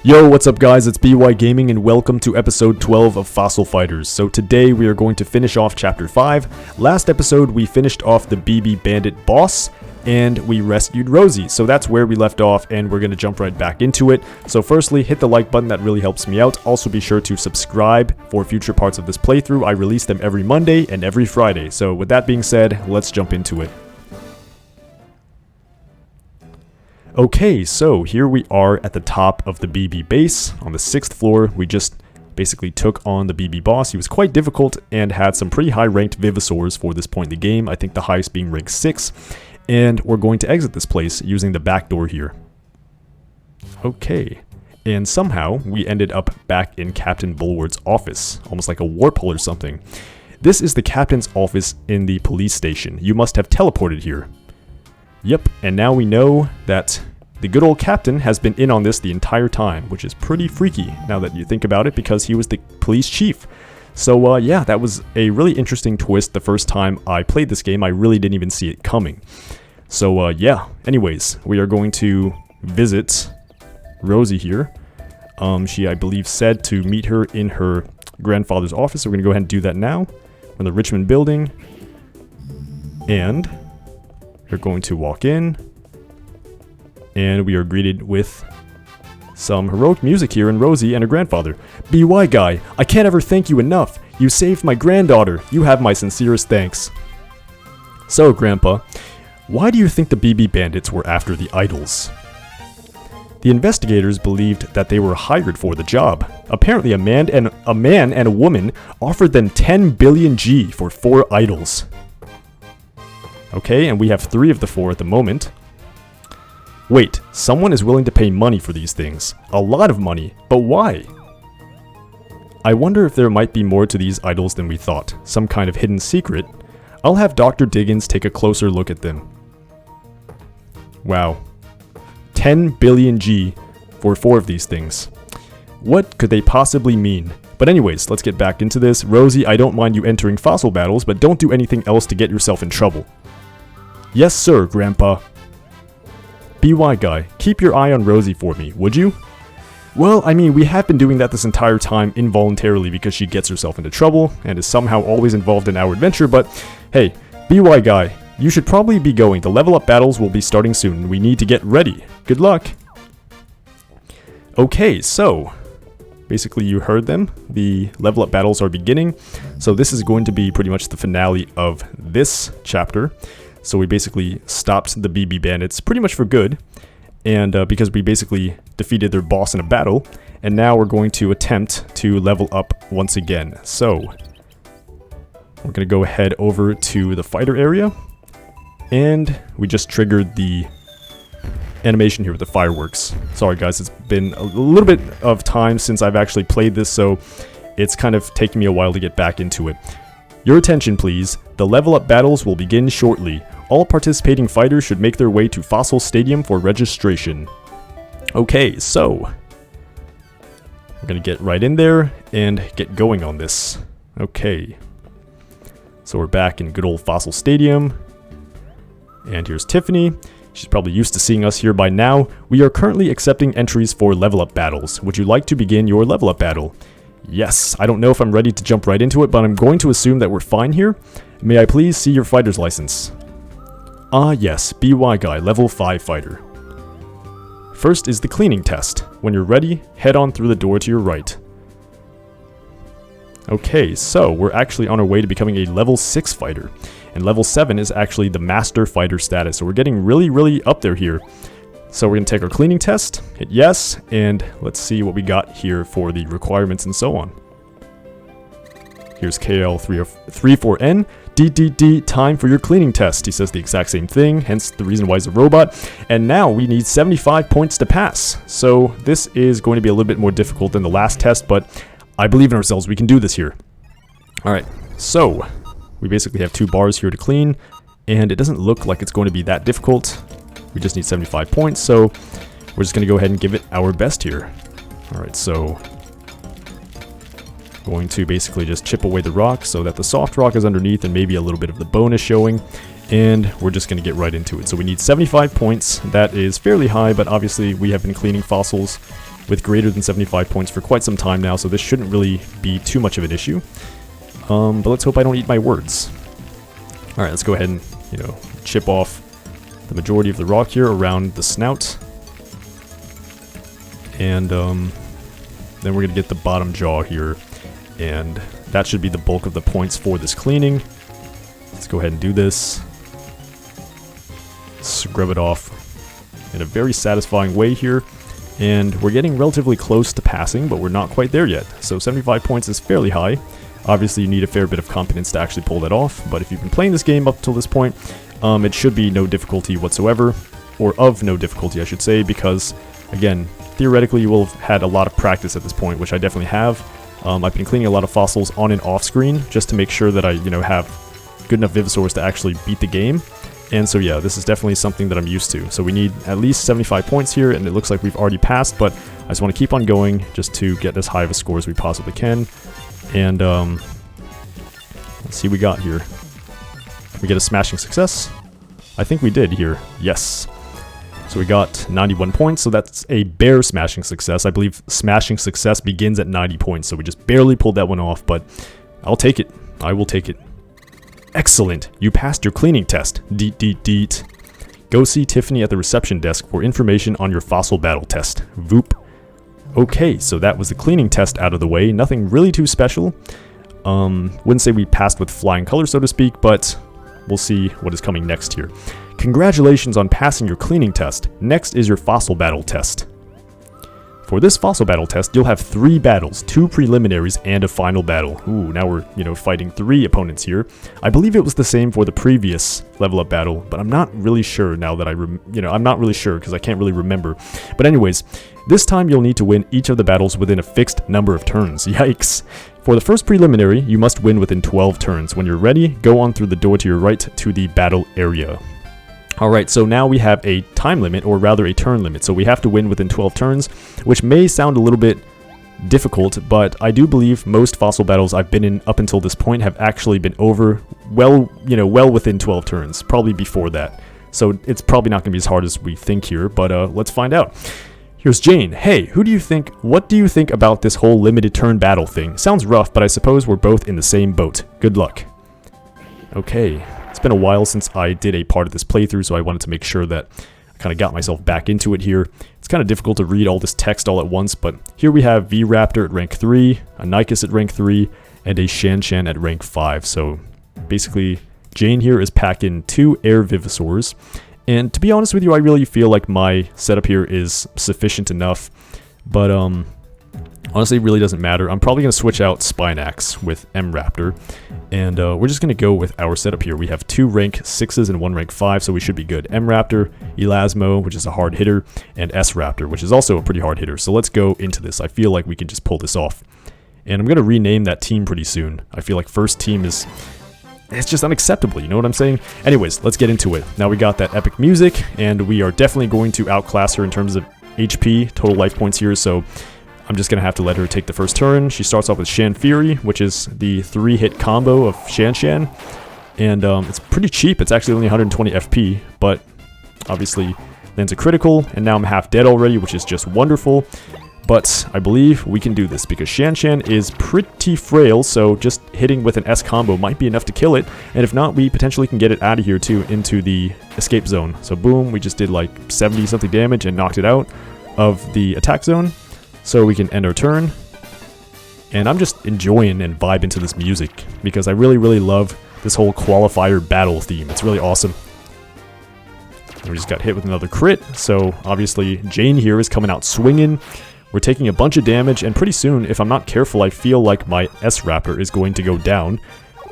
Yo, what's up guys, it's BY Gaming and welcome to episode 12 of Fossil Fighters. So today we are going to finish off chapter 5. Last episode we finished off the BB Bandit boss and we rescued Rosie. So that's where we left off and we're going to jump right back into it. So firstly, hit the like button, that really helps me out. Also be sure to subscribe for future parts of this playthrough. I release them every Monday and every Friday. So with that being said, let's jump into it. Okay, so here we are at the top of the BB base. On the 6th floor, we just basically took on the BB boss. He was quite difficult and had some pretty high ranked Vivisaurs for this point in the game. I think the highest being rank 6. And we're going to exit this place using the back door here. Okay, and somehow we ended up back in Captain Bulward's office, almost like a warp hole or something. This is the captain's office in the police station. You must have teleported here. Yep, and now we know that the good old captain has been in on this the entire time, which is pretty freaky now that you think about it, because he was the police chief. So yeah, that was a really interesting twist the first time I played this game. I really didn't even see it coming. So yeah, anyways, we are going to visit Rosie here. She, I believe, said to meet her in her grandfather's office, so we're going to go ahead and do that now. We're in the Richmond building, and we're going to walk in, and we are greeted with some heroic music here and Rosie and her grandfather. BY guy, I can't ever thank you enough. You saved my granddaughter. You have my sincerest thanks. So, Grandpa, why do you think the BB Bandits were after the idols? The investigators believed that they were hired for the job. Apparently, a man and a woman offered them 10 billion G for 4 idols. Okay, and we have 3 of the 4 at the moment. Wait, someone is willing to pay money for these things. A lot of money, but why? I wonder if there might be more to these idols than we thought. Some kind of hidden secret. I'll have Dr. Diggins take a closer look at them. Wow. 10 billion G for 4 of these things. What could they possibly mean? But anyways, let's get back into this. Rosie, I don't mind you entering fossil battles, but don't do anything else to get yourself in trouble. Yes, sir, Grandpa. BY guy, keep your eye on Rosie for me, would you? Well, I mean, we have been doing that this entire time involuntarily because she gets herself into trouble and is somehow always involved in our adventure, but hey, BY guy, you should probably be going. The level up battles will be starting soon. We need to get ready. Good luck. Okay, so basically you heard them. The level up battles are beginning. So this is going to be pretty much the finale of this chapter. So we basically stopped the BB Bandits pretty much for good, and because we basically defeated their boss in a battle, and now we're going to attempt to level up once again. So we're going to go ahead over to the fighter area, and we just triggered the animation here with the fireworks. Sorry guys, it's been a little bit of time since I've actually played this, so it's kind of taking me a while to get back into it. Your attention please, the level up battles will begin shortly. All participating fighters should make their way to Fossil Stadium for registration. Okay, so we're gonna get right in there and get going on this. Okay, so we're back in good old Fossil Stadium, and here's Tiffany. She's probably used to seeing us here by now. We are currently accepting entries for level up battles. Would you like to begin your level up battle? Yes, I don't know if I'm ready to jump right into it, but I'm going to assume that we're fine here. May I please see your fighter's license? Ah yes, BY guy, level 5 fighter. First is the cleaning test. When you're ready, head on through the door to your right. Okay, so we're actually on our way to becoming a level 6 fighter. And level 7 is actually the master fighter status. So we're getting really up there here. So we're going to take our cleaning test, hit yes, and let's see what we got here for the requirements and so on. Here's KL34N. DDD, time for your cleaning test. He says the exact same thing, hence the reason why he's a robot. And now we need 75 points to pass. So this is going to be a little bit more difficult than the last test, but I believe in ourselves. We can do this here. Alright, so we basically have 2 bars here to clean, and it doesn't look like it's going to be that difficult. We just need 75 points, so we're just going to go ahead and give it our best here. Alright, so going to basically just chip away the rock so that the soft rock is underneath and maybe a little bit of the bone is showing. and we're just going to get right into it. So we need 75 points. That is fairly high, but obviously we have been cleaning fossils with greater than 75 points for quite some time now, so this shouldn't really be too much of an issue. But let's hope I don't eat my words. Alright, let's go ahead and, chip off the majority of the rock here around the snout. And then we're going to get the bottom jaw here, and that should be the bulk of the points for this cleaning. Let's go ahead and do this. Scrub it off in a very satisfying way here. And we're getting relatively close to passing, but we're not quite there yet. So 75 points is fairly high. Obviously, you need a fair bit of competence to actually pull that off. But if you've been playing this game up till this point, it should be no difficulty whatsoever. Or of no difficulty, I should say, because, again, theoretically you will have had a lot of practice at this point, which I definitely have. I've been cleaning a lot of fossils on and off screen just to make sure that I, have good enough Vivosaurs to actually beat the game. And so yeah, this is definitely something that I'm used to. So we need at least 75 points here, and it looks like we've already passed, but I just want to keep on going just to get as high of a score as we possibly can. And let's see what we got here. We get a smashing success? I think we did here. Yes. So we got 91 points, so that's a bare smashing success. I believe smashing success begins at 90 points, so we just barely pulled that one off, but I'll take it. I will take it. Excellent! You passed your cleaning test. Deet deet deet. Go see Tiffany at the reception desk for information on your fossil battle test. Voop. Okay, so that was the cleaning test out of the way. Nothing really too special. Wouldn't say we passed with flying colors, so to speak, but we'll see what is coming next here. Congratulations on passing your cleaning test. Next is your fossil battle test. For this fossil battle test, you'll have 3 battles, 2 preliminaries, and a final battle. Ooh, now we're, fighting 3 opponents here. I believe it was the same for the previous level up battle, but I'm not really sure now that I'm not really sure because I can't really remember. But anyways, this time you'll need to win each of the battles within a fixed number of turns. Yikes. For the first preliminary, you must win within 12 turns. When you're ready, go on through the door to your right to the battle area. Alright, so now we have a time limit, or rather a turn limit, so we have to win within 12 turns, which may sound a little bit difficult, but I do believe most fossil battles I've been in up until this point have actually been over well within 12 turns, probably before that. So it's probably not going to be as hard as we think here, but let's find out. Here's Jane. Hey, what do you think about this whole limited turn battle thing? Sounds rough, but I suppose we're both in the same boat. Good luck. Okay. It's been a while since I did a part of this playthrough, so I wanted to make sure that I kind of got myself back into it here. It's kind of difficult to read all this text all at once, but here we have V-Raptor at rank 3, a Nykus at rank 3, and a Shanshan at rank 5. So basically, Jane here is packing 2 air Vivosaurs. And to be honest with you, I really feel like my setup here is sufficient enough, but honestly, it really doesn't matter. I'm probably going to switch out Spinax with M-Raptor, and we're just going to go with our setup here. We have 2 rank 6s and 1 rank 5, so we should be good. M-Raptor, Elasmo, which is a hard hitter, and S-Raptor, which is also a pretty hard hitter. So let's go into this. I feel like we can just pull this off. And I'm going to rename that team pretty soon. I feel like first team it's just unacceptable, you know what I'm saying? Anyways, let's get into it. Now we got that epic music, and we are definitely going to outclass her in terms of HP, total life points here, so I'm just going to have to let her take the first turn. She starts off with Shan Fury, which is the 3-hit combo of Shanshan. And it's pretty cheap. It's actually only 120 FP, but obviously lands a critical. And now I'm half dead already, which is just wonderful. But I believe we can do this because Shanshan is pretty frail, so just hitting with an S combo might be enough to kill it. And if not, we potentially can get it out of here too into the escape zone. So boom, we just did like 70 something damage and knocked it out of the attack zone. So we can end our turn, and I'm just enjoying and vibing to this music because I really, really love this whole qualifier battle theme. It's really awesome. And we just got hit with another crit, so obviously Jane here is coming out swinging. We're taking a bunch of damage, and pretty soon, if I'm not careful, I feel like my S-Raptor is going to go down,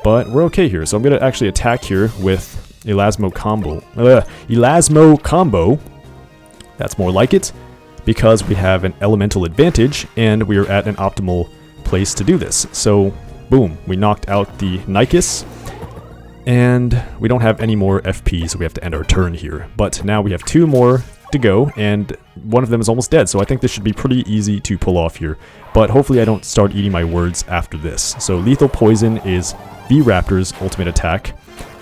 but we're okay here. So I'm going to actually attack here with Elasmo combo. That's more like it, because we have an elemental advantage, and we are at an optimal place to do this. So, boom, we knocked out the Nykus, and we don't have any more FP, so we have to end our turn here. But now we have 2 more to go, and one of them is almost dead, so I think this should be pretty easy to pull off here. But hopefully I don't start eating my words after this. So Lethal Poison is V-Raptor's ultimate attack,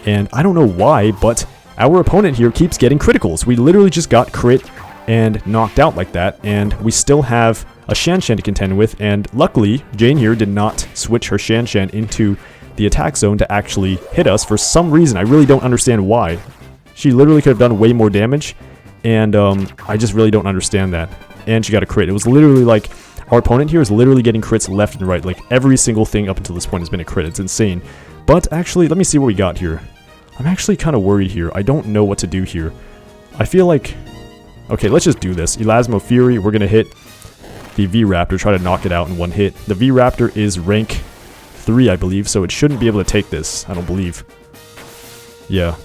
and I don't know why, but our opponent here keeps getting criticals. We literally just got crit and knocked out like that, and we still have a Shan-Shan to contend with, and luckily, Jane here did not switch her Shan-Shan into the attack zone to actually hit us for some reason. I really don't understand why. She literally could have done way more damage, and I just really don't understand that. And she got a crit. It was literally like, our opponent here is literally getting crits left and right. Like, every single thing up until this point has been a crit. It's insane. But actually, let me see what we got here. I'm actually kind of worried here. I don't know what to do here. I feel like... Okay, let's just do this. Elasmo Fury, we're going to hit the V-Raptor, try to knock it out in one hit. The V-Raptor is rank 3, I believe, so it shouldn't be able to take this, I don't believe. Yeah.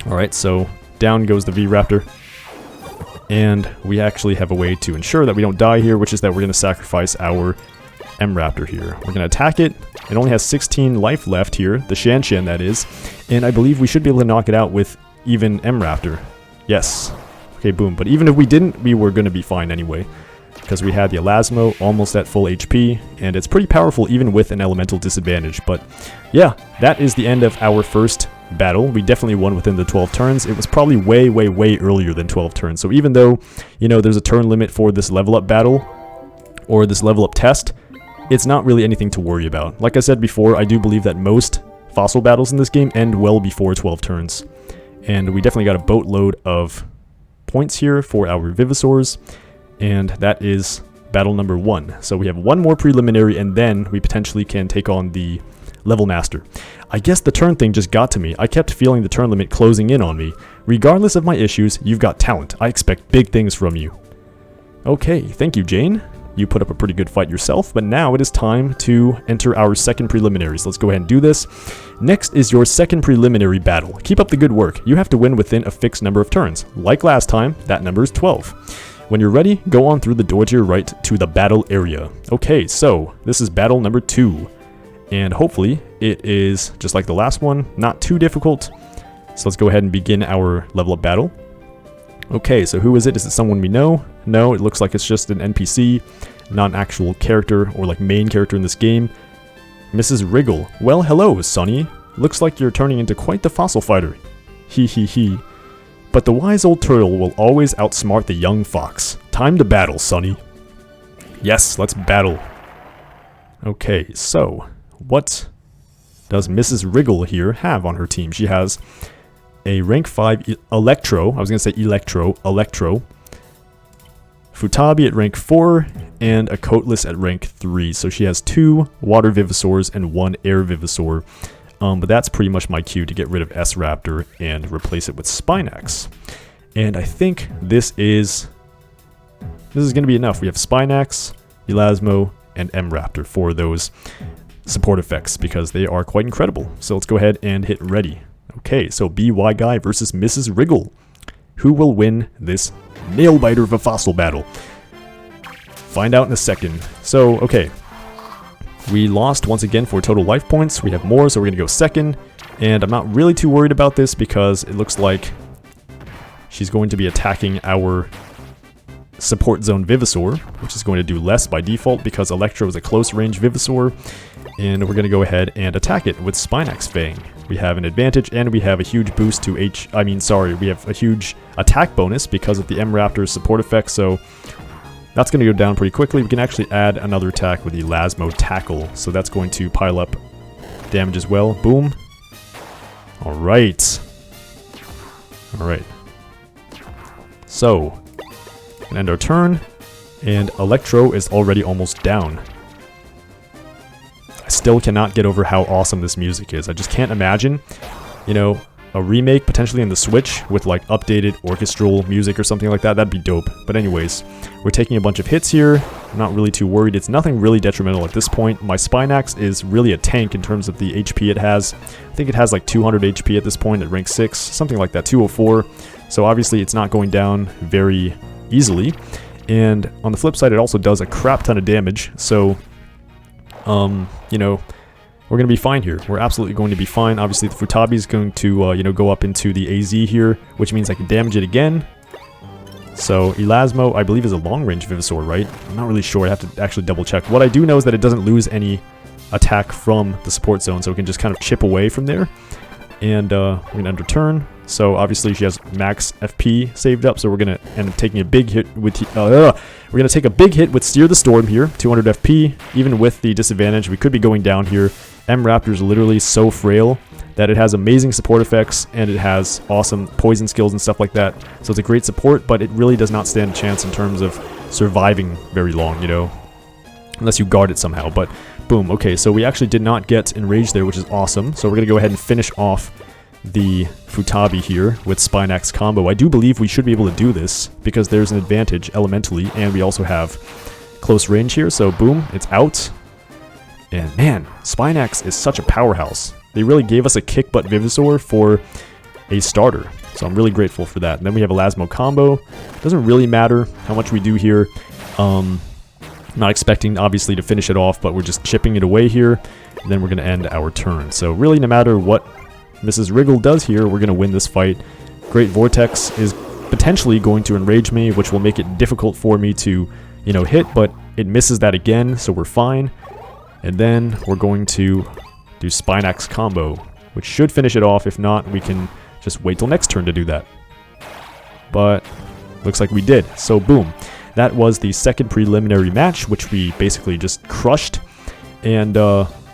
Alright, so down goes the V-Raptor. And we actually have a way to ensure that we don't die here, which is that we're going to sacrifice our M-Raptor here. We're going to attack it. It only has 16 life left here, the Shan-Shan that is. And I believe we should be able to knock it out with even M-Raptor. Yes. Okay, boom. But even if we didn't, we were going to be fine anyway. Because we had the Elasmo almost at full HP, and it's pretty powerful even with an elemental disadvantage. But yeah, that is the end of our first battle. We definitely won within the 12 turns. It was probably way, way, way earlier than 12 turns. So even though, you know, there's a turn limit for this level up battle, or this level up test, it's not really anything to worry about. Like I said before, I do believe that most fossil battles in this game end well before 12 turns. And we definitely got a boatload of points here for our Vivisaurs. And that is battle number 1. So we have one more preliminary, and then we potentially can take on the level master. I guess the turn thing just got to me. I kept feeling the turn limit closing in on me. Regardless of my issues, you've got talent. I expect big things from you. Okay, thank you, Jane. You put up a pretty good fight yourself, but now it is time to enter our second preliminaries. Let's go ahead and do this. Next is your second preliminary battle. Keep up the good work. You have to win within a fixed number of turns. Like last time, that number is 12. When you're ready, go on through the door to your right to the battle area. Okay, so this is battle number 2. And hopefully it is just like the last one, not too difficult. So let's go ahead and begin our level up battle. Okay, so who is it? Is it someone we know? No, it looks like it's just an NPC, not an actual character or like main character in this game. Mrs. Wriggle. Well, hello, Sonny. Looks like you're turning into quite the fossil fighter. Hee hee hee. But the wise old turtle will always outsmart the young fox. Time to battle, Sonny. Yes, let's battle. Okay, so what does Mrs. Wriggle here have on her team? She has a rank 5 Electro. I was going to say Electro. Futabi at rank 4, and a Coatless at rank 3. So she has 2 Water Vivisaurs and 1 Air Vivisaur. But that's pretty much my cue to get rid of S-Raptor and replace it with Spinax. And I think this is going to be enough. We have Spinax, Elasmo, and M-Raptor for those support effects because they are quite incredible. So let's go ahead and hit ready. Okay, so BY Guy versus Mrs. Wriggle. Who will win this nail-biter of a fossil battle? Find out in a second. So, okay. We lost once again for total life points. We have more, so we're going to go second. And I'm not really too worried about this because it looks like she's going to be attacking our support zone Vivisaur, which is going to do less by default because Electro is a close range Vivisaur. And we're going to go ahead and attack it with Spinax Fang. We have an advantage and we have a huge boost to we have a huge attack bonus because of the M-Raptor's support effect, so that's going to go down pretty quickly. We can actually add another attack with the Elasmo Tackle, so that's going to pile up damage as well. Boom. Alright. Alright. So, we can end our turn, and Electro is already almost down. I still cannot get over how awesome this music is. I just can't imagine, you know, a remake potentially in the Switch with like updated orchestral music or something like that. That'd be dope. But anyways, we're taking a bunch of hits here. I'm not really too worried. It's nothing really detrimental at this point. My Spinax is really a tank in terms of the HP it has. I think it has like 200 HP at this point at rank 6, something like that, 204. So obviously it's not going down very easily. And on the flip side, it also does a crap ton of damage. So, you know, we're going to be fine here. We're absolutely going to be fine. Obviously, the Futabi is going to, you know, go up into the AZ here, which means I can damage it again. So, Elasmo, I believe, is a long-range Vivisaur, right? I'm not really sure. I have to actually double-check. What I do know is that it doesn't lose any attack from the support zone, so it can just kind of chip away from there. And we're going to end her turn. So obviously she has max FP saved up, so we're going to end up taking a big hit with we're going to take a big hit with Steer the Storm here, 200 FP. Even with the disadvantage, we could be going down here. M-Raptor is literally so frail that it has amazing support effects, and it has awesome poison skills and stuff like that. So it's a great support, but it really does not stand a chance in terms of surviving very long, you know, unless you guard it somehow. But boom, okay, so we actually did not get enraged there, which is awesome. So we're going to go ahead and finish off the Futabi here with Spine Axe combo. I do believe we should be able to do this because there's an advantage elementally, and we also have close range here. So boom, it's out. And man, Spine Axe is such a powerhouse. They really gave us a kick butt Vivisaur for a starter, so I'm really grateful for that. And then we have a Elasmo combo. Doesn't really matter how much we do here. Not expecting obviously to finish it off, but we're just chipping it away here, and then we're going to end our turn. So really, no matter what Mrs. Wriggle does here, we're going to win this fight. Great Vortex is potentially going to enrage me, which will make it difficult for me to, you know, hit, but it misses that again, so we're fine. And then we're going to do Spine Axe combo, which should finish it off. If not, we can just wait till next turn to do that. But looks like we did. So boom. That was the second preliminary match, which we basically just crushed. And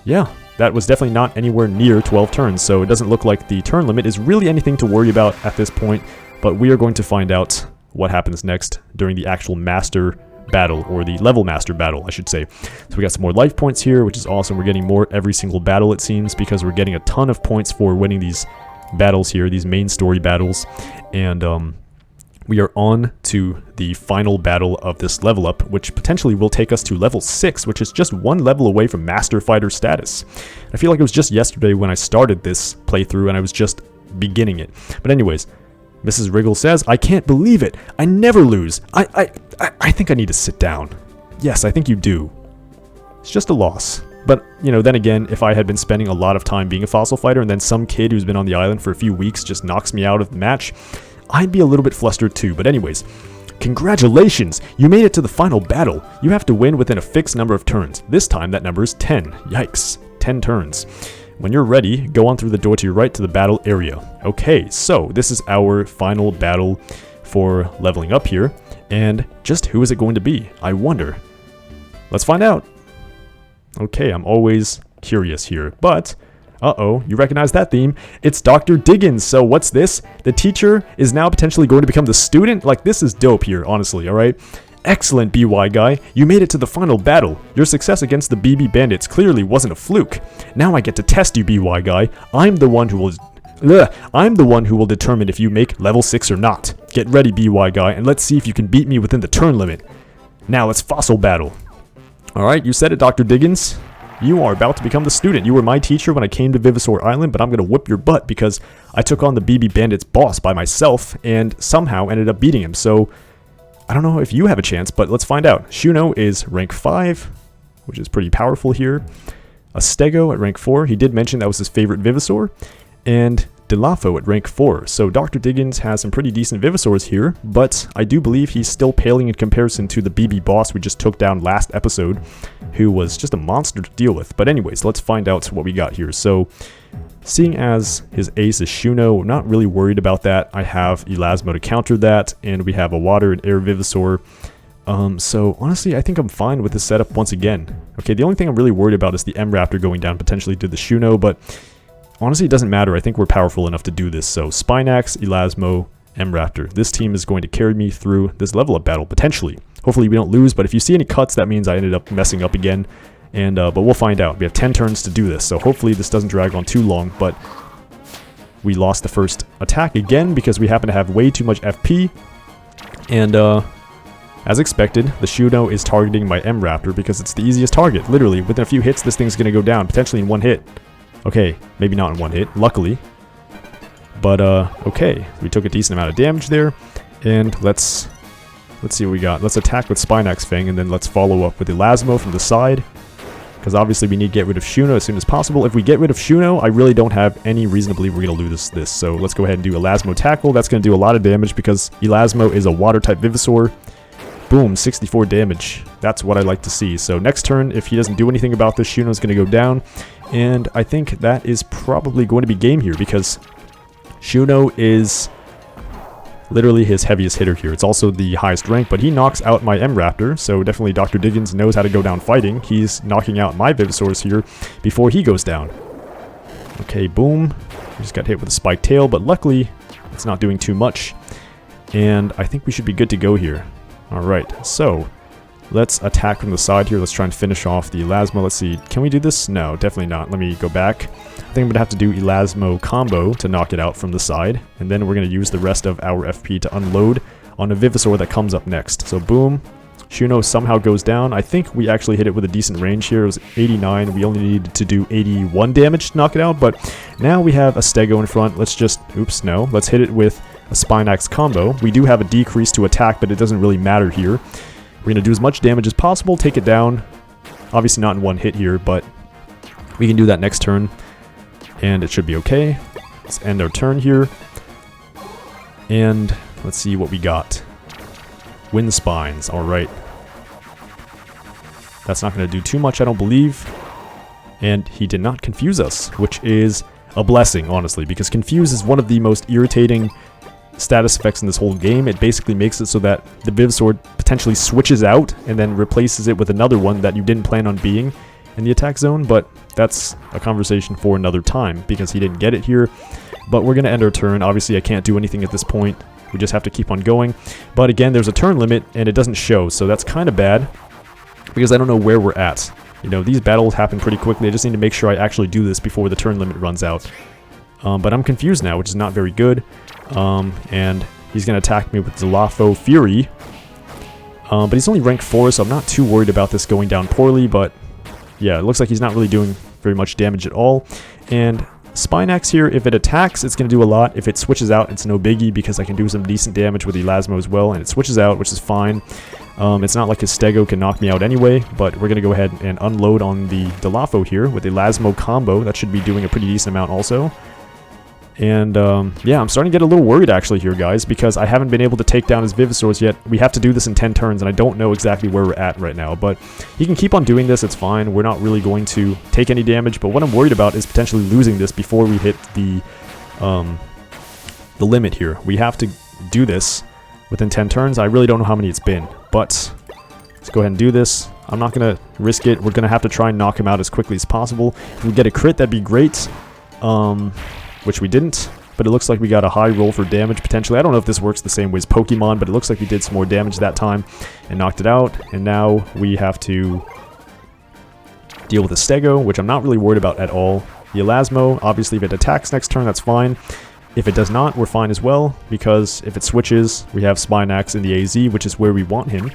yeah, that was definitely not anywhere near 12 turns. So it doesn't look like the turn limit is really anything to worry about at this point. But we are going to find out what happens next during the actual master battle, or the level master battle, I should say. So we got some more life points here, which is awesome. We're getting more every single battle, it seems, because we're getting a ton of points for winning these battles here, these main story battles. And we are on to the final battle of this level up, which potentially will take us to level 6, which is just one level away from Master Fighter status. I feel like it was just yesterday when I started this playthrough and I was just beginning it. But anyways, Mrs. Wriggle says, I can't believe it. I never lose. I think I need to sit down. Yes, I think you do. It's just a loss. But, you know, then again, if I had been spending a lot of time being a fossil fighter and then some kid who's been on the island for a few weeks just knocks me out of the match, I'd be a little bit flustered too. But anyways, congratulations! You made it to the final battle. You have to win within a fixed number of turns. This time that number is 10. Yikes. 10 turns. When you're ready, go on through the door to your right to the battle area. Okay, so this is our final battle for leveling up here. And just who is it going to be? I wonder. Let's find out. Okay, I'm always curious here, but uh-oh, you recognize that theme. It's Dr. Diggins. So what's this? The teacher is now potentially going to become the student? Like, this is dope here, honestly, alright? Excellent, BY guy. You made it to the final battle. Your success against the BB Bandits clearly wasn't a fluke. Now I get to test you, BY guy. I'm the one who will determine if you make level 6 or not. Get ready, BY guy, and let's see if you can beat me within the turn limit. Now let's fossil battle. Alright, you said it, Dr. Diggins. You are about to become the student. You were my teacher when I came to Vivisaur Island, but I'm going to whip your butt because I took on the BB Bandits boss by myself and somehow ended up beating him. So I don't know if you have a chance, but let's find out. Shuno is rank 5, which is pretty powerful here. A Stego at rank 4. He did mention that was his favorite Vivisaur. And Dilafo at rank 4. So Dr. Diggins has some pretty decent Vivisaurs here, but I do believe he's still paling in comparison to the BB boss we just took down last episode, who was just a monster to deal with. But anyways, let's find out what we got here. So seeing as his ace is Shuno, not really worried about that. I have Elasmo to counter that, and we have a water and air Vivisaur. So honestly, I think I'm fine with this setup once again. Okay, the only thing I'm really worried about is the M-Raptor going down potentially to the Shuno, but honestly, it doesn't matter. I think we're powerful enough to do this. So Spine Axe, Elasmo, M-Raptor. This team is going to carry me through this level up battle, potentially. Hopefully we don't lose, but if you see any cuts, that means I ended up messing up again. And but we'll find out. We have 10 turns to do this, so hopefully this doesn't drag on too long. But we lost the first attack again because we happen to have way too much FP. And as expected, the Shuno is targeting my M-Raptor because it's the easiest target. Literally, within a few hits, this thing's going to go down, potentially in one hit. Okay, maybe not in one hit, luckily. But okay, we took a decent amount of damage there. And let's see what we got. Let's attack with Spine Axe Fang, and then let's follow up with Elasmo from the side. Because obviously we need to get rid of Shuno as soon as possible. If we get rid of Shuno, I really don't have any reason to believe we're going to lose this. So let's go ahead and do Elasmo Tackle. That's going to do a lot of damage because Elasmo is a water-type Vivisaur. Boom, 64 damage. That's what I like to see. So next turn, if he doesn't do anything about this, Shuno's going to go down. And I think that is probably going to be game here because Shuno is literally his heaviest hitter here. It's also the highest rank, but he knocks out my M-Raptor, so definitely Dr. Diggins knows how to go down fighting. He's knocking out my Vivisaurs here before he goes down. Okay, boom. We just got hit with a spiked tail, but luckily it's not doing too much. And I think we should be good to go here. Alright, so let's attack from the side here. Let's try and finish off the Elasmo. Let's see, can we do this? No, definitely not. Let me go back. I think I'm going to have to do Elasmo combo to knock it out from the side. And then we're going to use the rest of our FP to unload on a Vivisaur that comes up next. So boom, Shuno somehow goes down. I think we actually hit it with a decent range here. It was 89. We only needed to do 81 damage to knock it out. But now we have a Stego in front. Let's just, oops, no. Let's hit it with a Spinax combo. We do have a decrease to attack, but it doesn't really matter here. We're going to do as much damage as possible, take it down. Obviously not in one hit here, but we can do that next turn. And it should be okay. Let's end our turn here. And let's see what we got. Wind Spines, alright. That's not going to do too much, I don't believe. And he did not confuse us, which is a blessing, honestly, because confuse is one of the most irritating status effects in this whole game. It basically makes it so that the Vivisaur potentially switches out and then replaces it with another one that you didn't plan on being in the attack zone, but that's a conversation for another time because he didn't get it here. But we're going to end our turn. Obviously, I can't do anything at this point. We just have to keep on going. But again, there's a turn limit and it doesn't show, so that's kind of bad because I don't know where we're at. You know, these battles happen pretty quickly. I just need to make sure I actually do this before the turn limit runs out. But I'm confused now, which is not very good. And he's going to attack me with Zalafo Fury. But he's only rank 4, so I'm not too worried about this going down poorly. But yeah, it looks like he's not really doing very much damage at all. And Spinax here, if it attacks, it's going to do a lot. If it switches out, it's no biggie because I can do some decent damage with Elasmo as well. And it switches out, which is fine. It's not like his Stego can knock me out anyway, but we're going to go ahead and unload on the Dilafo here with Elasmo combo. That should be doing a pretty decent amount also. And yeah, I'm starting to get a little worried actually here, guys, because I haven't been able to take down his Vivisaurs yet. We have to do this in 10 turns, and I don't know exactly where we're at right now. But he can keep on doing this, it's fine. We're not really going to take any damage, but what I'm worried about is potentially losing this before we hit the limit here. We have to do this within 10 turns. I really don't know how many it's been, but let's go ahead and do this. I'm not going to risk it. We're going to have to try and knock him out as quickly as possible. If we get a crit, that'd be great. Which we didn't, but it looks like we got a high roll for damage potentially. I don't know if this works the same way as Pokemon, but it looks like we did some more damage that time and knocked it out. And now we have to deal with the Stego, which I'm not really worried about at all. The Elasmo, obviously if it attacks next turn, that's fine. If it does not, we're fine as well, because if it switches, we have Spinax in the AZ, which is where we want him.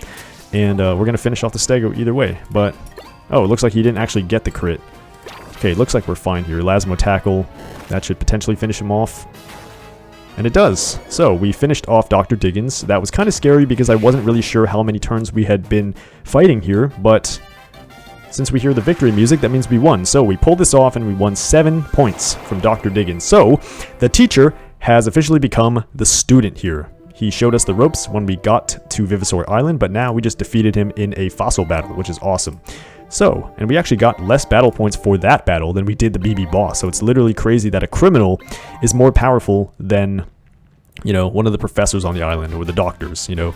And we're going to finish off the Stego either way. But, oh, it looks like he didn't actually get the crit. Okay, it looks like we're fine here. Elasmo Tackle. That should potentially finish him off. And it does. So, we finished off Dr. Diggins. That was kind of scary because I wasn't really sure how many turns we had been fighting here. But since we hear the victory music, that means we won. So, we pulled this off and we won 7 points from Dr. Diggins. So, the teacher has officially become the student here. He showed us the ropes when we got to Vivisaur Island, but now we just defeated him in a fossil battle, which is awesome. So, and we actually got less battle points for that battle than we did the BB boss. So it's literally crazy that a criminal is more powerful than, you know, one of the professors on the island or the doctors, you know,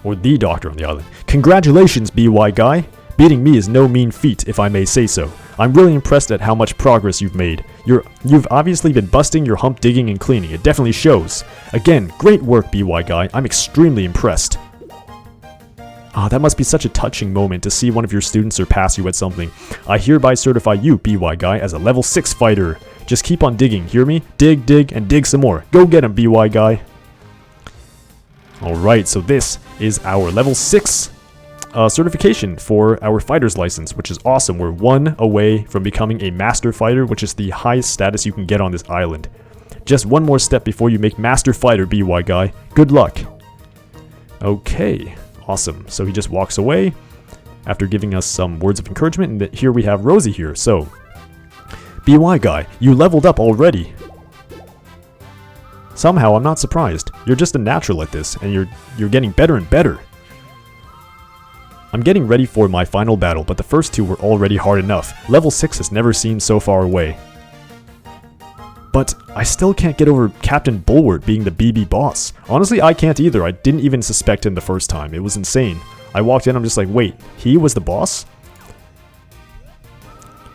or the doctor on the island. Congratulations, BY guy. Beating me is no mean feat, if I may say so. I'm really impressed at how much progress you've made. You've obviously been busting your hump digging and cleaning. It definitely shows. Again, great work, BY guy. I'm extremely impressed. Ah, that must be such a touching moment to see one of your students surpass you at something. I hereby certify you, BY guy, as a level 6 fighter. Just keep on digging, hear me? Dig, dig, and dig some more. Go get him, BY guy. Alright, so this is our level 6 certification for our fighter's license, which is awesome. We're 1 away from becoming a master fighter, which is the highest status you can get on this island. Just one more step before you make master fighter, BY guy. Good luck. Okay. Awesome. So he just walks away after giving us some words of encouragement, and here we have Rosie here. So, BY guy, you leveled up already. Somehow, I'm not surprised. You're just a natural at this, and you're getting better and better. I'm getting ready for my final battle, but the first two were already hard enough. Level 6 has never seemed so far away. But I still can't get over Captain Bulwart being the BB boss. Honestly, I can't either. I didn't even suspect him the first time. It was insane. I walked in, I'm just like, wait, he was the boss?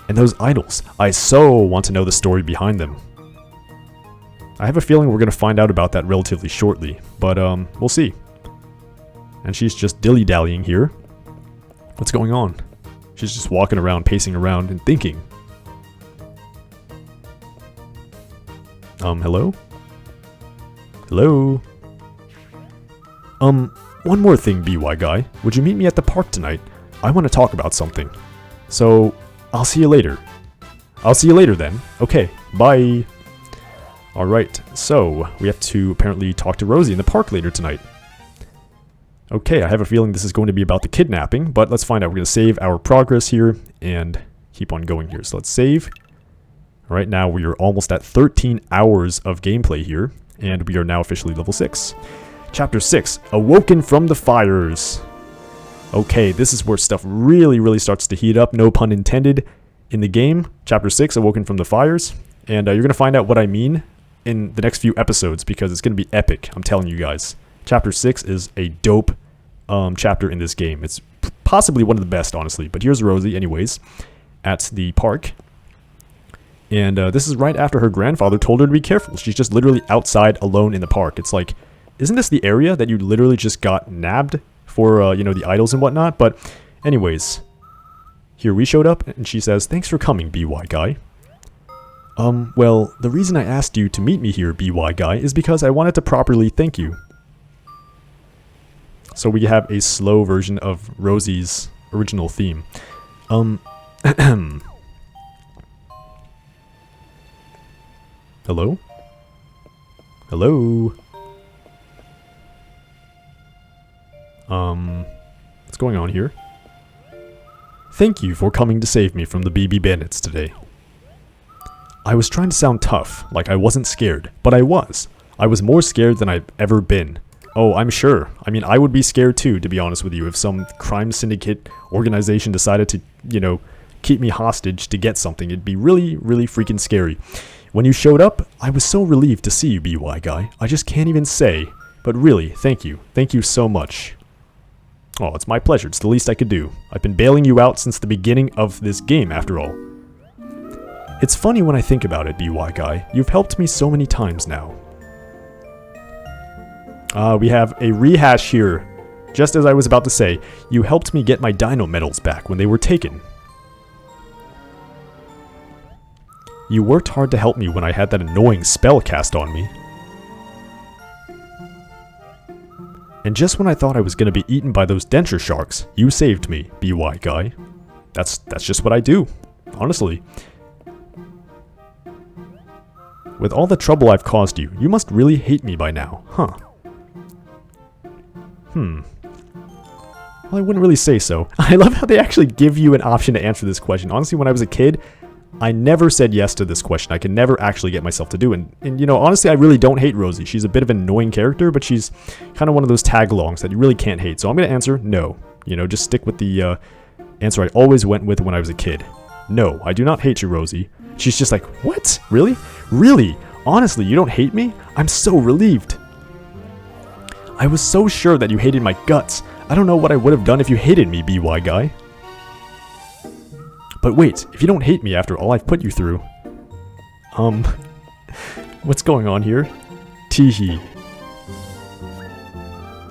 And those idols, I so want to know the story behind them. I have a feeling we're going to find out about that relatively shortly, but we'll see. And she's just dilly-dallying here. What's going on? She's just walking around, pacing around, and thinking. Hello? Hello? One more thing, BY guy. Would you meet me at the park tonight? I want to talk about something. So, I'll see you later. I'll see you later then. Okay, bye. Alright, so, we have to apparently talk to Rosie in the park later tonight. Okay, I have a feeling this is going to be about the kidnapping, but let's find out. We're going to save our progress here and keep on going here. So let's save. Right now we are almost at 13 hours of gameplay here, and we are now officially level 6. Chapter 6, Awoken from the Fires. Okay, this is where stuff really starts to heat up, no pun intended, in the game. Chapter 6, Awoken from the Fires. And you're going to find out what I mean in the next few episodes, because it's going to be epic, I'm telling you guys. Chapter 6 is a dope chapter in this game. It's possibly one of the best, honestly. But here's Rosie, anyways, at the park. And this is right after her grandfather told her to be careful. She's just literally outside alone in the park. It's like, isn't this the area that you literally just got nabbed for, you know, the idols and whatnot? But anyways, here we showed up and she says, "Thanks for coming, BY guy." Well, the reason I asked you to meet me here, BY guy, is because I wanted to properly thank you. So we have a slow version of Rosie's original theme. Hello? Hello? What's going on here? Thank you for coming to save me from the BB Bandits today. I was trying to sound tough, like I wasn't scared, but I was. I was more scared than I've ever been. Oh, I'm sure. I mean, I would be scared too, to be honest with you, if some crime syndicate organization decided to, you know, keep me hostage to get something. It'd be really freaking scary. When you showed up, I was so relieved to see you, BY guy. I just can't even say. But really, thank you. Thank you so much. Oh, it's my pleasure. It's the least I could do. I've been bailing you out since the beginning of this game, after all. It's funny when I think about it, BY guy. You've helped me so many times now. We have a rehash here. Just as I was about to say, you helped me get my dino medals back when they were taken. You worked hard to help me when I had that annoying spell cast on me. And just when I thought I was going to be eaten by those denture sharks, you saved me, BY guy. That's just what I do, honestly. With all the trouble I've caused you, you must really hate me by now, huh? Well, I wouldn't really say so. I love how they actually give you an option to answer this question. Honestly, when I was a kid, I never said yes to this question. I could never actually get myself to do it. And you know, honestly, I really don't hate Rosie. She's a bit of an annoying character, but she's kind of one of those tag-alongs that you really can't hate. So I'm going to answer no. You know, just stick with the answer I always went with when I was a kid. No, I do not hate you, Rosie. She's just like, what? Really? Really? Honestly, you don't hate me? I'm so relieved. I was so sure that you hated my guts. I don't know what I would have done if you hated me, BY guy. But wait, if you don't hate me after all I've put you through... What's going on here? Teehee.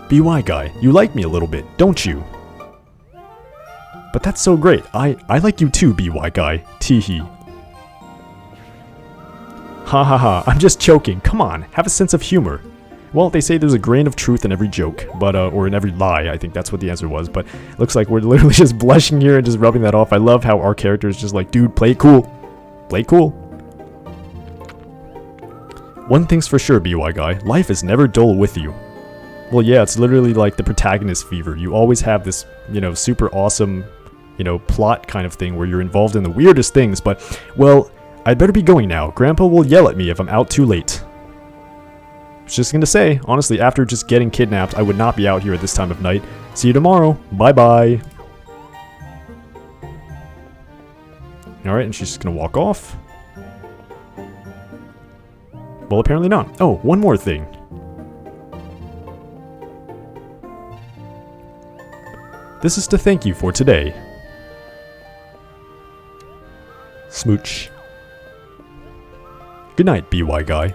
BY guy, you like me a little bit, don't you? But that's so great. I like you too, BY guy. Teehee. Ha ha ha, I'm just joking. Come on, have a sense of humor. Well, they say there's a grain of truth in every joke, but, or in every lie, I think that's what the answer was, but looks like we're literally just blushing here and just rubbing that off. I love how our character is just like, dude, play it cool. Play it cool. One thing's for sure, BY guy, life is never dull with you. Well, yeah, it's literally like the protagonist fever. You always have this, you know, super awesome, you know, plot kind of thing where you're involved in the weirdest things, but, well, I'd better be going now. Grandpa will yell at me if I'm out too late. I was just gonna say, honestly, after just getting kidnapped, I would not be out here at this time of night. See you tomorrow. Bye-bye. Alright, and she's just gonna walk off. Well, apparently not. Oh, one more thing. This is to thank you for today. Smooch. Good night, BY guy.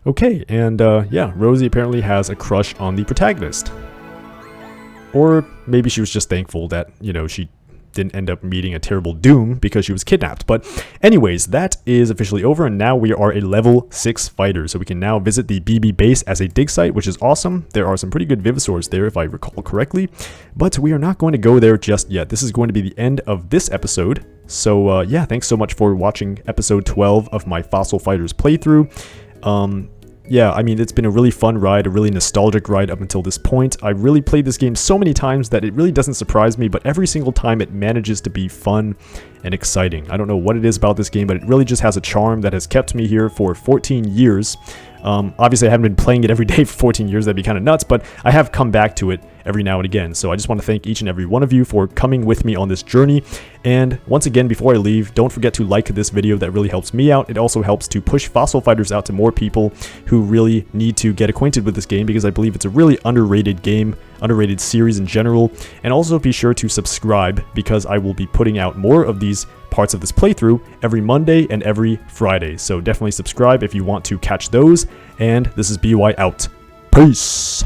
Okay, and yeah, Rosie apparently has a crush on the protagonist. Or maybe she was just thankful that, you know, she didn't end up meeting a terrible doom because she was kidnapped. But anyways, that is officially over, and now we are a level 6 fighter. So we can now visit the BB base as a dig site, which is awesome. There are some pretty good Vivisaurs there, if I recall correctly. But we are not going to go there just yet. This is going to be the end of this episode. So yeah, thanks so much for watching episode 12 of my Fossil Fighters playthrough. Yeah, I mean, it's been a really fun ride, a really nostalgic ride up until this point. I really played this game so many times that it really doesn't surprise me, but every single time it manages to be fun and exciting. I don't know what it is about this game, but it really just has a charm that has kept me here for 14 years. Obviously, I haven't been playing it every day for 14 years. That'd be kind of nuts, but I have come back to it every now and again. So I just want to thank each and every one of you for coming with me on this journey. And once again, before I leave, don't forget to like this video. That really helps me out. It also helps to push Fossil Fighters out to more people who really need to get acquainted with this game, because I believe it's a really underrated game, underrated series in general. And also be sure to subscribe, because I will be putting out more of these parts of this playthrough every Monday and every Friday. So definitely subscribe if you want to catch those. And this is BY out. Peace!